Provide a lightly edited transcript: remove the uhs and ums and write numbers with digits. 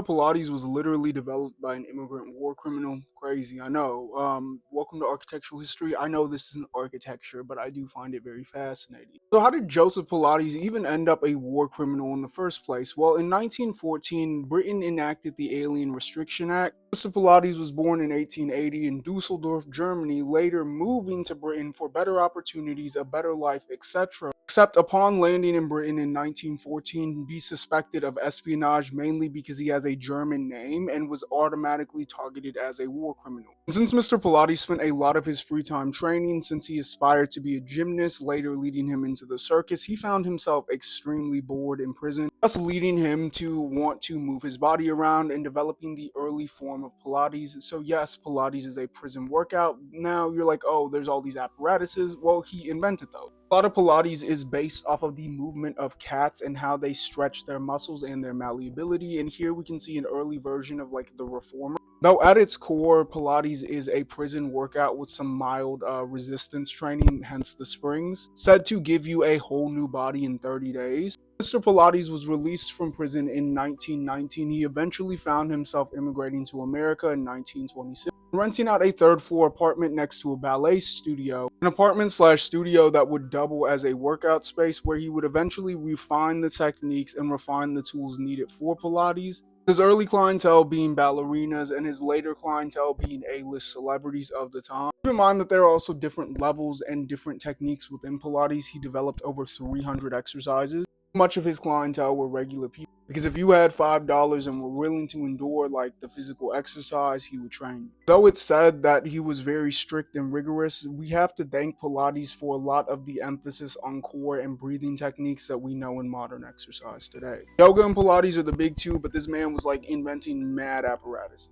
Pilates was literally developed by an immigrant war criminal. Crazy, I know. Welcome to architectural history. I know this isn't architecture, but I do find it very fascinating. So, how did Joseph Pilates even end up a war criminal in the first place? Well, in 1914, Britain enacted the Alien Restriction Act. Joseph Pilates was born in 1880 in Dusseldorf, Germany, later moving to Britain for better opportunities, a better life, etc. Except upon landing in Britain in 1914, be suspected of espionage mainly because he has a German name and was automatically targeted as a war criminal. And since Mr. Pilates spent a lot of his free time training, since he aspired to be a gymnast, later leading him into the circus, he found himself extremely bored in prison, thus leading him to want to move his body around and developing the early form of Pilates. So, yes, Pilates is a prison workout. Now you're like, oh, there's all these apparatuses. Well, he invented those. A lot of Pilates is based off of the movement of cats and how they stretch their muscles and their malleability. And here we can see an early version of like the reformer. Though at its core, Pilates is a prison workout with some mild resistance training, hence the springs, said to give you a whole new body in 30 days. Mr. Pilates was released from prison in 1919. He eventually found himself immigrating to America in 1926, renting out a third floor apartment next to a ballet studio, an apartment slash studio that would double as a workout space where he would eventually refine the techniques and refine the tools needed for Pilates. His early clientele being ballerinas and his later clientele being A-list celebrities of the time. Keep in mind that there are also different levels and different techniques within Pilates. He developed over 300 exercises. Much of his clientele were regular people, because if you had $5 and were willing to endure like the physical exercise, he would train you. Though it's said that he was very strict and rigorous, we have to thank Pilates for a lot of the emphasis on core and breathing techniques that we know in modern exercise today. Yoga and Pilates are the big two, but this man was like inventing mad apparatuses.